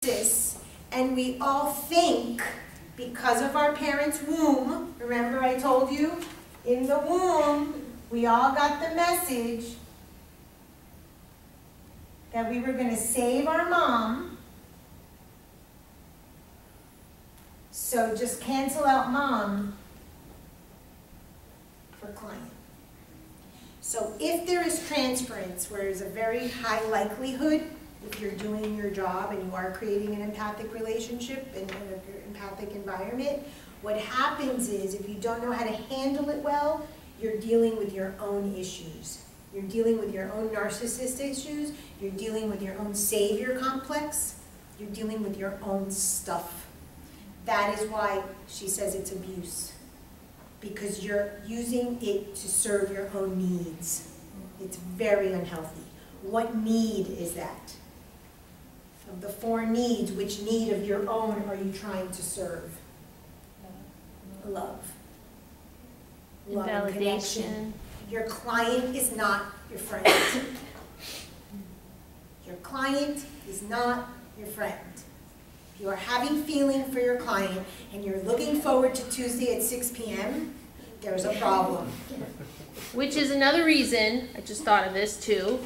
this, and we all think, because of our parents' womb, remember I told you, in the womb, we all got the message that we were going to save our mom. So just cancel out mom for client. So if there is transference, where there's a very high likelihood, if you're doing your job and you are creating an empathic relationship and an empathic environment, what happens is, if you don't know how to handle it well, you're dealing with your own issues. You're dealing with your own narcissist issues. You're dealing with your own savior complex. You're dealing with your own stuff. That is why she says it's abuse. Because you're using it to serve your own needs. It's very unhealthy. What need is that? Of the 4 needs, which need of your own are you trying to serve? Love. Love and connection. Your client is not your friend. Your client is not your friend. If you are having feeling for your client and you're looking forward to Tuesday at 6 p.m., there's a problem. Which is another reason, I just thought of this too,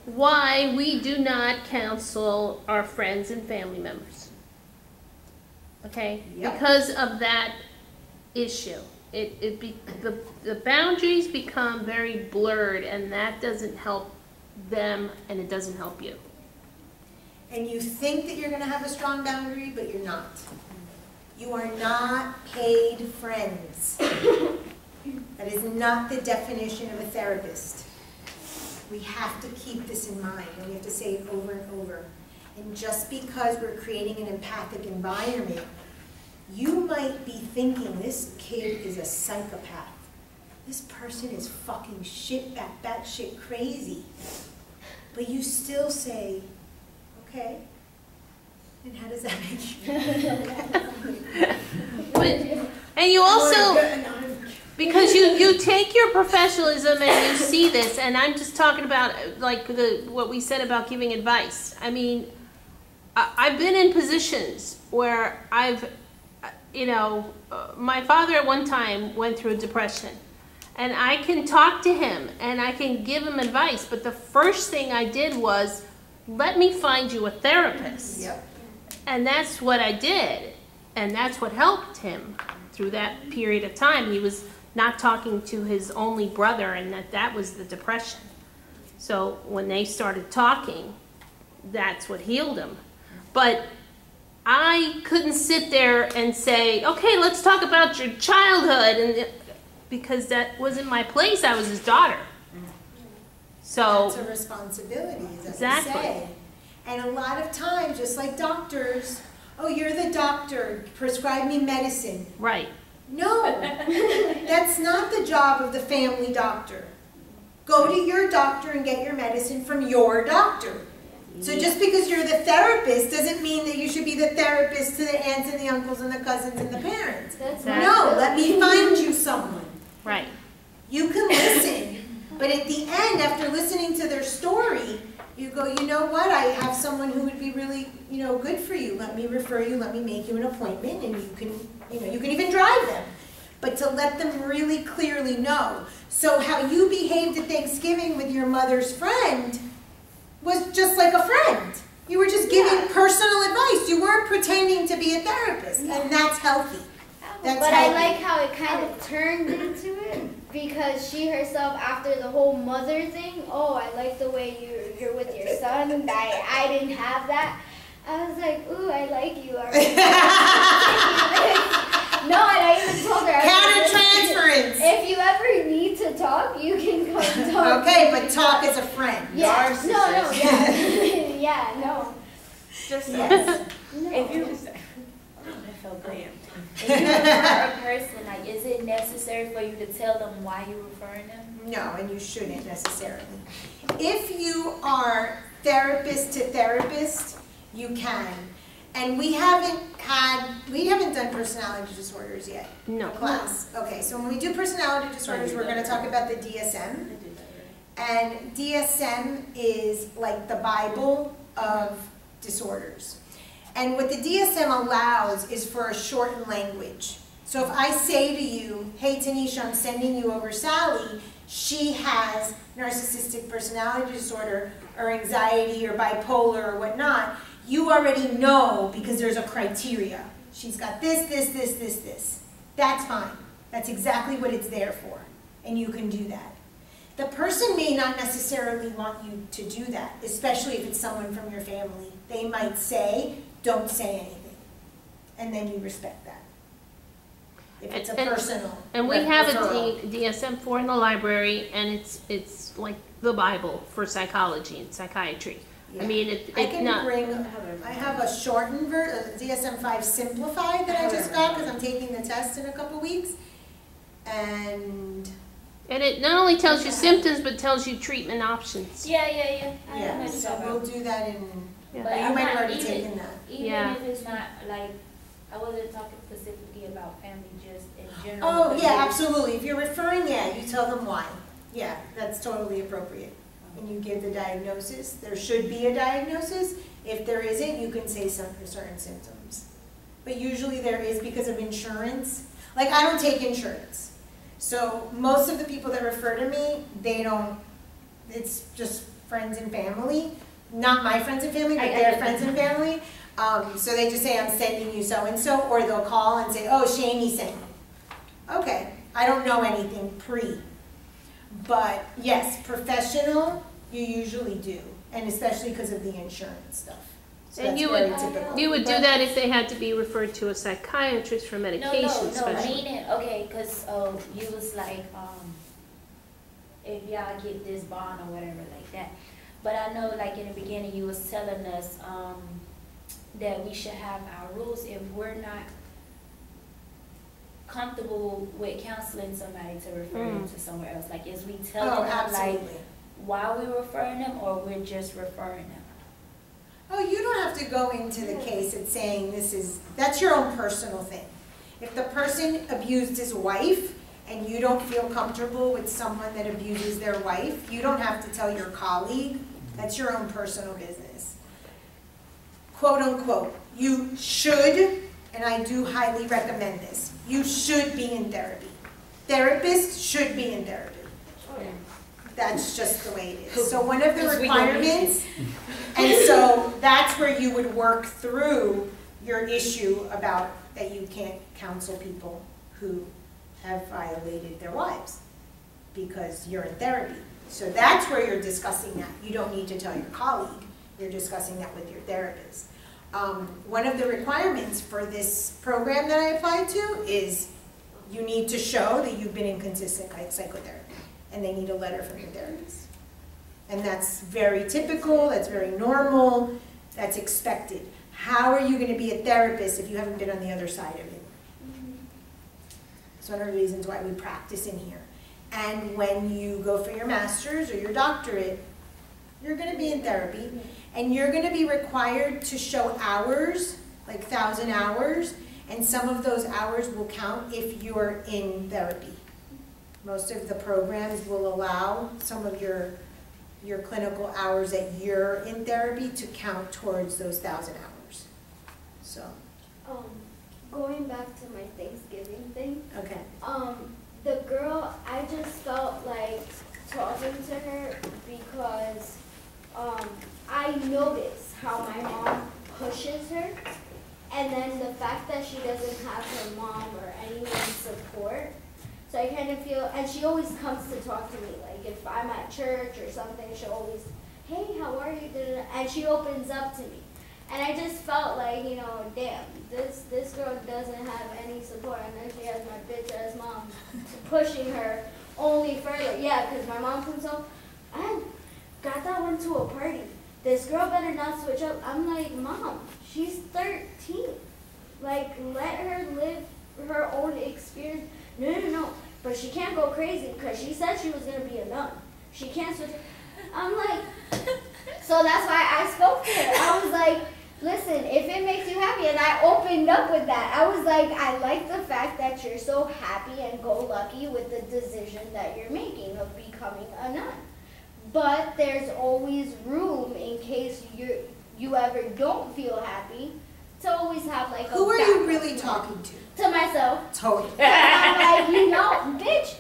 why we do not counsel our friends and family members. Okay? Yep. Because of that issue. The boundaries become very blurred, and that doesn't help them, and it doesn't help you. And you think that you're going to have a strong boundary, but you're not. You are not paid friends. That is not the definition of a therapist. We have to keep this in mind, and we have to say it over and over. And just because we're creating an empathic environment, you might be thinking, this kid is a psychopath. This person is fucking batshit crazy. But you still say, okay, and how does that make you? And you also, because you take your professionalism and you see this, and I'm just talking about like what we said about giving advice. I mean, I've been in positions where my father at one time went through a depression, and I can talk to him and I can give him advice, but the first thing I did was, let me find you a therapist. Yep. And that's what I did, and that's what helped him through that period of time. He was not talking to his only brother, and that was the depression. So when they started talking, that's what healed him. But I couldn't sit there and say, okay, let's talk about your childhood, and because that wasn't my place. I was his daughter. So that's a responsibility, as exactly. I say. And a lot of times, just like doctors, oh, you're the doctor, prescribe me medicine. Right. No, that's not the job of the family doctor. Go to your doctor and get your medicine from your doctor. So just because you're the therapist doesn't mean that you should be the therapist to the aunts and the uncles and the cousins and the parents. No, let me find you someone. Right. You can listen, but at the end, after listening to their story, you go, you know what, I have someone who would be really, good for you. Let me refer you, let me make you an appointment, and you can even drive them. But to let them really clearly know. So how you behaved at Thanksgiving with your mother's friend was just like a friend. You were just giving personal advice. You weren't pretending to be a therapist, and that's healthy. That's but healthy. I like how it kind of turned into it, because she herself, after the whole mother thing, oh, I like the way you're with your son. I didn't have that. I was like, ooh, I like you already. No, and I even told her. Counter-transference. If you ever need to talk, you can come talk. Okay, but talk as a friend. Yeah. No, yeah. Yeah, no. Just yes. No. If you I felt great. If you refer a person, like, is it necessary for you to tell them why you're referring them? No, and you shouldn't necessarily. If you are therapist to therapist, you can. And we haven't done personality disorders yet. No. Class. Okay, so when we do personality disorders, we're going to talk about the DSM. And DSM is like the Bible of disorders. And what the DSM allows is for a shortened language. So if I say to you, hey Tanisha, I'm sending you over Sally, she has narcissistic personality disorder or anxiety or bipolar or whatnot, you already know because there's a criteria. She's got this, this, this, this, this. That's fine. That's exactly what it's there for. And you can do that. The person may not necessarily want you to do that, especially if it's someone from your family. They might say, don't say anything. And then you respect that. If it's a personal And we have referral. a DSM-4 in the library, and it's like the Bible for psychology and psychiatry. Yeah. I mean, I have a shortened version, DSM-5 simplified that I just got because I'm taking the test in a couple weeks. And it not only tells you symptoms, but tells you treatment options. Yeah. yeah, so we'll do that in, Yeah. But you I'm might have not already even- taken that. Even Yeah. if it's not like, I wasn't talking specifically about family, just in general. Oh, but yeah, it- absolutely. If you're referring, yeah, you tell them why. Yeah, that's totally appropriate. And you give the diagnosis. There should be a diagnosis. If there isn't, you can say some certain symptoms. But usually there is because of insurance. Like, I don't take insurance. So most of the people that refer to me, they don't, it's just friends and family. Not my friends and family, but their friends and family. So they just say, I'm sending you so-and-so, or they'll call and say, oh, Shani sent me. Okay, I don't know anything pre. But yes, professional, you usually do. And especially because of the insurance stuff. So And that's you very would typical. you would do that if they had to be referred to a psychiatrist for medication, No, especially. meaning, okay, because you was like, if y'all get this bond or whatever like that. But I know, like, in the beginning, you was telling us that we should have our rules if we're not comfortable with counseling somebody to refer them to somewhere else. Like, is we telling them, like, absolutely. why we're referring them, or we're just referring them? Oh, you don't have to go into the case and saying that's your own personal thing. If the person abused his wife and you don't feel comfortable with someone that abuses their wife, you don't have to tell your colleague. That's your own personal business. Quote unquote, you should, and I do highly recommend this, you should be in therapy. Therapists should be in therapy. That's just the way it is. So one of the requirements, and so that's where you would work through your issue about that you can't counsel people who have violated their wives because you're in therapy. So that's where you're discussing that. You don't need to tell your colleague. You're discussing that with your therapist. One of the requirements for this program that I applied to is you need to show that you've been in consistent psychotherapy. And they need a letter from your therapist. And that's very typical, that's very normal, that's expected. How are you going to be a therapist if you haven't been on the other side of it? It's one of the reasons why we practice in here. And when you go for your master's or your doctorate, you're going to be in therapy. And you're going to be required to show hours, like 1,000 hours, and some of those hours will count if you're in therapy. Most of the programs will allow some of your clinical hours that you're in therapy to count towards those 1,000 hours. So. Going back to my Thanksgiving thing. Okay. The girl, I just felt like talking to her because I notice how my mom pushes her, and then the fact that she doesn't have her mom or anyone's support. So I kind of feel, and she always comes to talk to me, like if I'm at church or something, she'll always, hey, how are you? And she opens up to me. And I just felt like, you know, damn, this girl doesn't have any support, and then she has my bitch-ass mom pushing her only further. Yeah, because my mom comes home, I got that one to a party. This girl better not switch up. I'm like, Mom, she's 13. Like, let her live her own experience. No. But she can't go crazy because she said she was going to be a nun. She can't switch. I'm like, so that's why I spoke to her. I was like, listen, if it makes you happy, and I opened up with that. I was like, I like the fact that you're so happy and go-lucky with the decision that you're making of becoming a nun. But there's always room in case you ever don't feel happy have like a Who are you backup really plan. talking to? To myself. Totally. I'm like, bitch,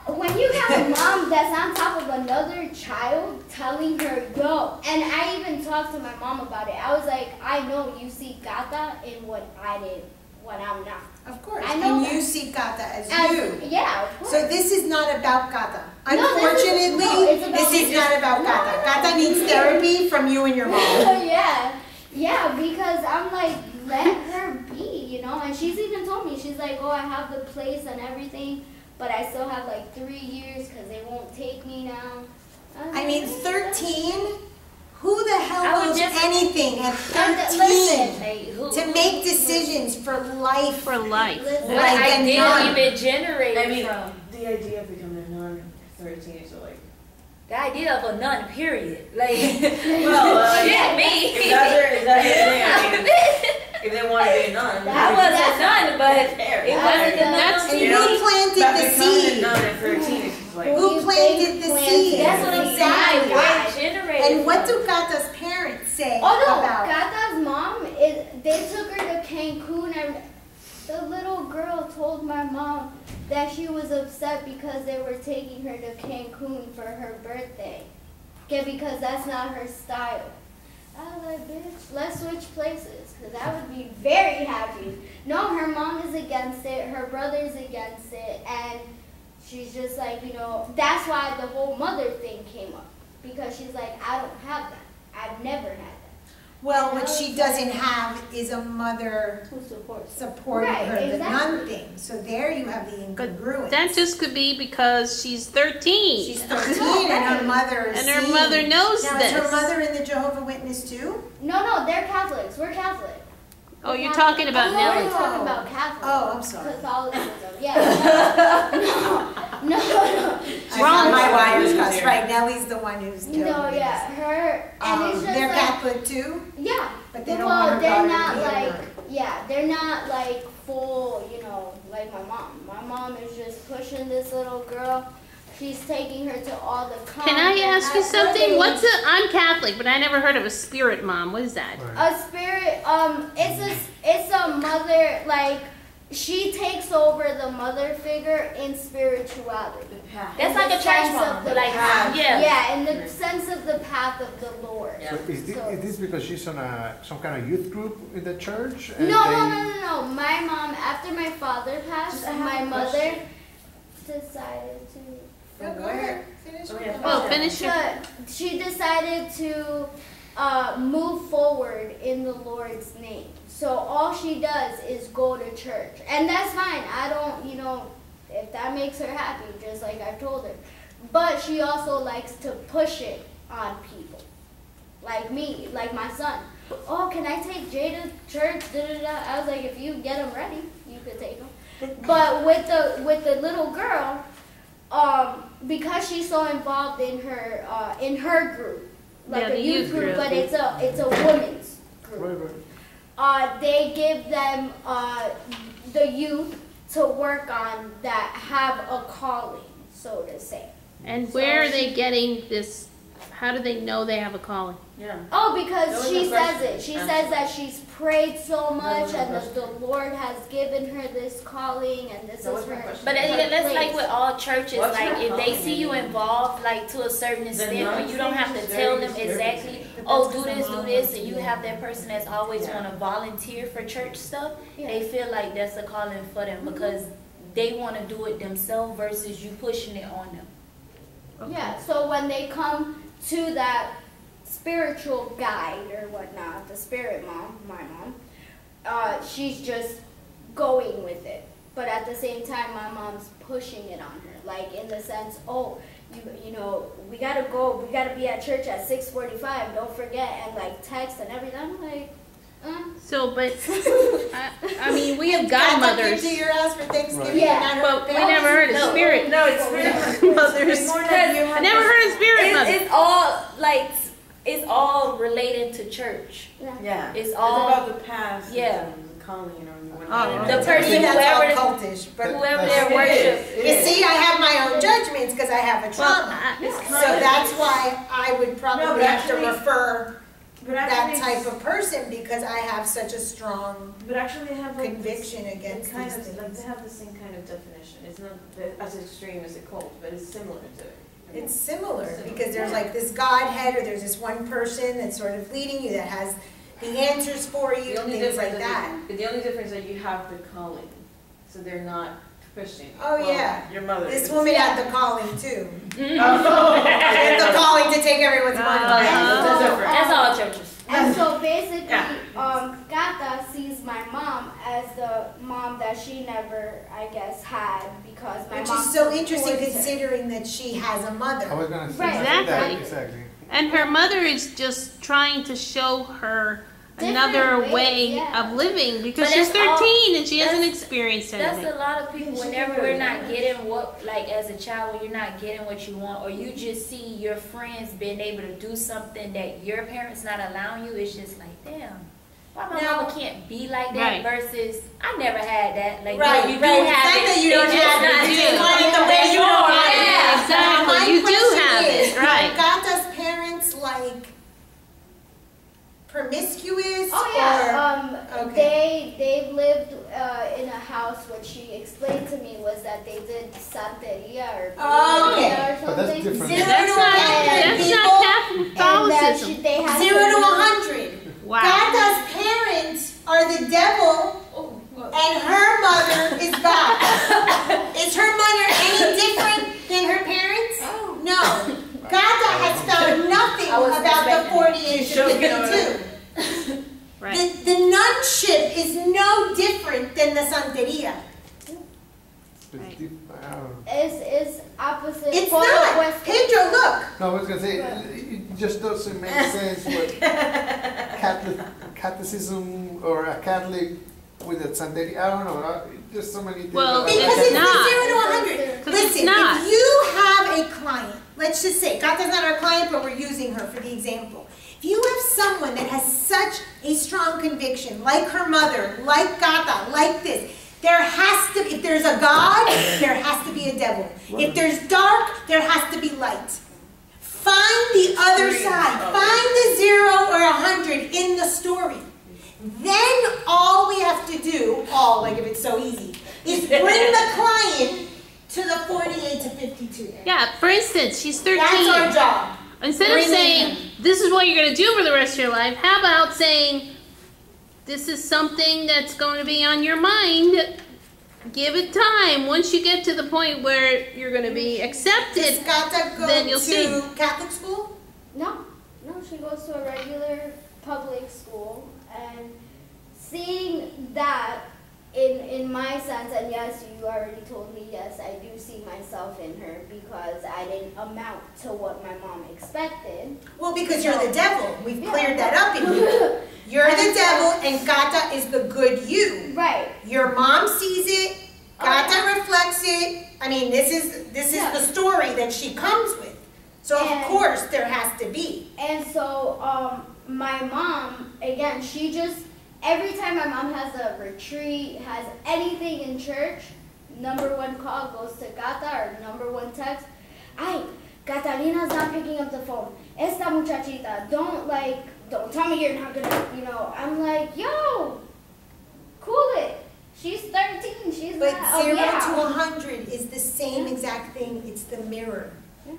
when you have a mom that's on top of another child telling her, yo, and I even talked to my mom about it. I was like, I know you see gata in what I did when I'm not. Of course. I know And that. you see gata as you. Yeah, of course. So this is not about gata. No, Unfortunately, it's about- this is not about gata. Gata needs therapy from you and your mom. yeah, because I'm like, let her be, and she's even told me, she's like, oh, I have the place and everything, but I still have like 3 years because they won't take me now. I mean, 13? Who the hell I knows would just- anything at 13 Listen, to make decisions for life? For life. listen. What Like a idea nun. even generated I mean, from? the idea of becoming a nun at 13 is like, The idea of a nun, period. Like, well, shit, me. if that's your thing, I mean, if they want to be a nun, I was a nun, but it wasn't a nun That's- on And TV. who planted but the becoming a seed? nun at 13 is just like, Who planted the seed? That's what I'm saying. Exactly. Where it generated And what from. do Gata's parents say Oh no, about? Gata's mom, they took her to Cancun and the little girl told my mom that she was upset because they were taking her to Cancun for her birthday. Okay, because that's not her style. I was like, bitch, let's switch places because I would be very happy. No, her mom is against it, her brother's against it, and she's just like, that's why the whole mother thing came up. Because she's like, I don't have that. I've never had that. Well, what she doesn't have is a mother Who supports supporting Right, her, the exactly. nun thing. So there you have the incongruence. That just could be because she's 13. She's 13 and her mother is And her seeing. mother knows Now, this. is her mother in the Jehovah Witness too? No, they're Catholics. We're Catholic. Oh, you're talking about We're Nellie. talking about Catholic. Oh, I'm sorry. Catholicism. Yeah. no. We're on my wires crossed. Right, Nellie's the one who's Jehovah No, Witness. yeah, her, and it's just They're like, Catholic too, yeah. but they don't Well, want her they're daughter not to be a like, nun. yeah, they're not like full, like my mom. My mom is just pushing this little girl. She's taking her to all the cons. Can I and ask you at something? weddings. What's a? I'm Catholic, but I never heard of a spirit mom. What is that? A spirit, it's a mother, like, she takes over the mother figure in spirituality. That's In like the a church sense mom. of the Like, path. yeah. Yeah, in the sense of the path of the Lord. Yeah. So is this because she's on some kind of youth group in the church? And No. My mom, after my father passed, Just, I have my a mother question. decided to. No, go ahead. Finish. Oh, yeah. Oh, finish your. She decided to move forward in the Lord's name. So all she does is go to church. And that's fine. I don't, if that makes her happy, just like I told her. But she also likes to push it on people. Like me, like my son. Oh, can I take Jay to church? I was like, if you get him ready, you could take him. But with the little girl, because she's so involved in her group, like Yeah, a the youth youth group, group. but it's a women's group. Right. They give them the youth to work on that have a calling, so to say. And where are they getting this? How do they know they have a calling? Yeah. Oh, That because was she the says question. it. She says that she's prayed so much was the and that the question. Lord has given her this calling and this That is was my her. question. But that's like with all churches, What's like your if they calling? see you involved, like to a certain extent, where nun you don't have to thing is tell very them scary. exactly, oh, do this, and you have that person that's always Yeah. want to volunteer for church stuff, Yeah. they feel like that's a calling for them because they want to do it themselves versus you pushing it on them. Yeah, so when they come to that spiritual guide or whatnot, the spirit mom, my mom, she's just going with it. But at the same time, my mom's pushing it on her, like in the sense, oh, we gotta go, we gotta be at church at 6:45. Don't forget, and like text and everything. I'm like, So, but I mean, we have Gata godmothers. came to your house for Thanksgiving Right. Yeah. and not But her we never heard of No. spirit No, it's spirit mothers. It's more like you have I never this- heard of spirit mothers. It's all like it's all related to church. Yeah. It's It's all about the past. Yeah. And the calling, Oh, The to person, me, that's whoever- all cultish, but whoever their worship. you see, I have my own judgments because I have a Well, trauma. I- So that's why I would No, probably but have to actually- refer But that actually, type of person because I have such a strong But actually, they have like conviction against kind these of like things. they have the same kind of definition. It's not as extreme as a cult, but it's similar to it. It's similar because there's like this Godhead or there's this one person that's sort of leading you that has the answers for you, things like that. The only difference is that you have the calling, so they're not Christian. Oh, Well, yeah. your mother. This is. woman had the calling too. Oh, The calling to take everyone's money. That's different. That's all churches. And so basically, Yeah. Gata sees my mom as the mom that she never, I guess, had because my Which mom is so interesting supports her. considering that she has a I mother. was gonna say Right. that, Exactly. exactly. And her mother is just trying to show her Different another ways, way yeah. of living because But she's that's all- 13 and she hasn't that's- experienced That's anything. a lot of people. Whenever we're not getting what, like as a child, when you're not getting what you want, or you just see your friends being able to do something that your parents not allowing you, it's just like, damn, why my Now- mama can't be like that? Right. Versus, I never had that. Like, Right, no, you right. do It's have not it. that you don't It's just have it, not you you. just want it the way you Yeah. want it. Yeah, exactly. My You do question have is, it, right. are Gata's parents like promiscuous Oh yeah, okay. they've lived in a house. What she explained to me was that they did santeria or Oh, okay. or But that's something. different. Zero That's to not, 100 that's people, not And that Catholicism. they had 0 to 100. Wow. Gata's parents are the devil and her mother is God. Is her mother any different than her parents? No. Gata has found nothing I wasn't about the expecting 48 to 52. Right. The nunship is no different than the santeria. It's deep, I don't know. Is opposite. It's polo not. opuesto. Pedro, look. No, I was gonna say, it just doesn't make sense with Catholicism or a Catholic with a Santeria. I don't know. There's so many things. Well, that I- Because It's it's not. the 0 to 100. 'Cause it's Listen, not. if you have a client, let's just say, Gata's not our client, but we're using her for the example. If you have someone that has such a strong conviction, like her mother, like Gata, like this, there has to, if there's a God, there has to be a devil. If there's dark, there has to be light. Find the other side. Find the 0 or 100 in the story. Then all we have to do, like if it's so easy, is bring the client to the 48 to 52. Yeah, for instance, she's 13. That's our job. Instead of Bring saying, it this is what you're going to do for the rest of your life, how about saying, this is something that's going to be on your mind. Give it time. Once you get to the point where you're going to be Does accepted, Gata go then you'll to see. Catholic school? No, she goes to a regular public school, and seeing that in my sense, and yes, you already told me, yes, I do see myself in her because I didn't amount to what my mom expected. Well, because you're the devil. We've Yeah. cleared that up in you. You're the devil and Gata is the good you. Right. Your mom sees it, Gata reflects it. I mean, this is Yeah. the story that she comes with. So of And- course there has to be. And so, my mom, again, she just, every time my mom has a retreat, has anything in church, number one call goes to Gata, or number one text, ay, Catalina's not picking up the phone. Esta muchachita, don't tell me you're not gonna, I'm like, yo, cool it. She's 13, she's But not, 0 yeah. to 100 is the same exact thing. It's the mirror. Yeah.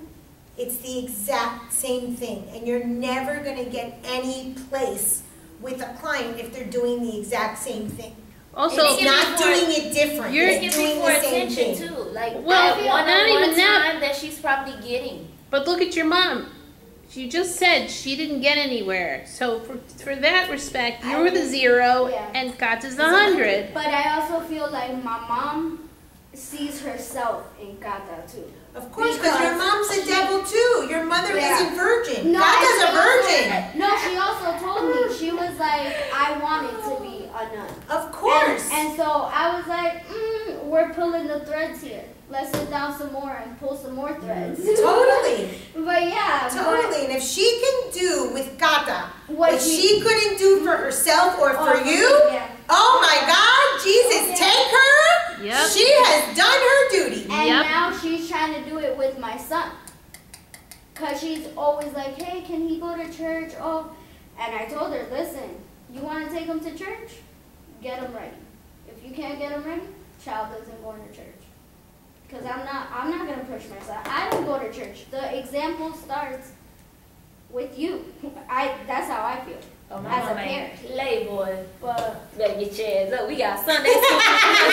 It's the exact same thing. And you're never going to get any place with a client if they're doing the exact same thing. also, It's not doing it different. You're It's Give doing more the same attention thing. too. Like Well, that not one-on-one even that. time that she's probably getting. but look at your mom. She just said she didn't get anywhere. So for that respect, you were the 0 Yeah. and Gata's the 100. But I also feel like my mom sees herself in Gata too. Of course, because your mom's a devil too. Your mother Yeah. isn't virgin. No, Gata's and a she virgin. also- no, she also told me, she was like, I wanted to be a nun. Of course. And so I was like, we're pulling the threads here. Let's sit down some more and pull some more threads. Totally. But yeah. Totally. And if she can do with Gata What what she couldn't do for herself or for Oh, you, yeah. oh my God, Jesus, Yeah. take her. Yep. She has done her duty. And Yep. now she's trying to do it with my son. Because she's always like, hey, can he go to church? Oh, And I told her, listen, you want to take them to church? Get them ready. If you can't get them ready, child isn't going to church. Because I'm not going to push myself. I don't go to church. The example starts with you. That's how I feel. Oh, my as a mama ain't parent. playboy. But better get your ass up. We got Sunday school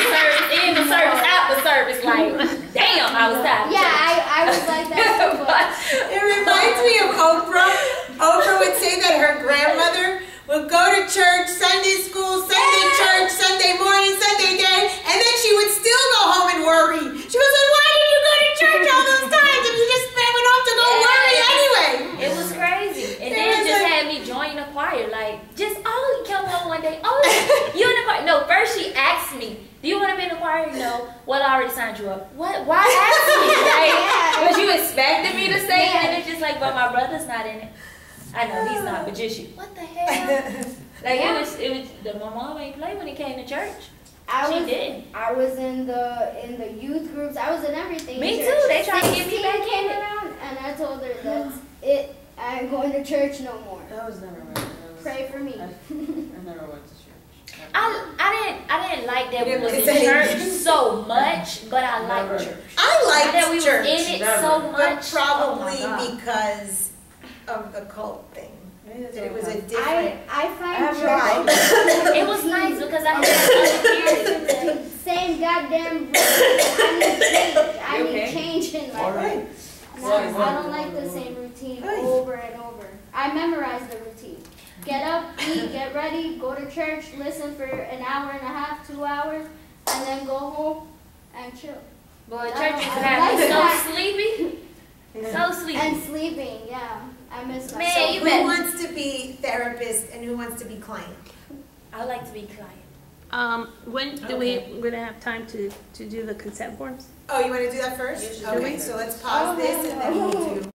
service in the service, out the service. Like, damn, I was tired. Yeah, I was like that too. But It reminds me of Oprah. Oprah would say that her grandmother would go to church, Sunday school, Sunday church, Sunday morning, Sunday day, and then she would still go home and worry. She was like, why did you go to church all those times if you just went off to go worry anyway? It was crazy. And then it just had me join the choir. Like, just, he come home one day. You in the choir? No, first she asked me, do you want to be in the choir? No. Well, I already signed you up. What? Why ask me? Like, was you expecting me to say it? And it's just like, but my brother's not in it. I know he's not, but just you. What the hell? Like, my mom ain't play when it came to church. She did. I was in the youth groups. I was in everything. Me church. too. They tried to get me 16 back came in it. around, and I told her that's it. I ain't going to church no more. That was never right. Pray for me. I never went to church. I didn't like that we You was didn't in say- church so much, but I Never. liked church. I That we liked was church, in it Never. so but much. probably Oh my God. because of the cult thing. Maybe that's That it what was a happened. different I find have church It was nice because I had other parents. same goddamn. I need change. I You need okay? change in my All life. right. I don't like the same routine over and over. I memorized the routine. Get up, eat, get ready, go to church, listen for an hour and a half, 2 hours, and then go home and chill. Boy, No, church used to I have me like so that. sleepy. So sleepy. And sleeping, yeah. I miss my Man, So you who bet. wants to be therapist and who wants to be client? I like to be client. When do we're gonna have time to do the consent forms? Oh, you want to do that first? You should Okay, do it. so let's pause this and then we'll do.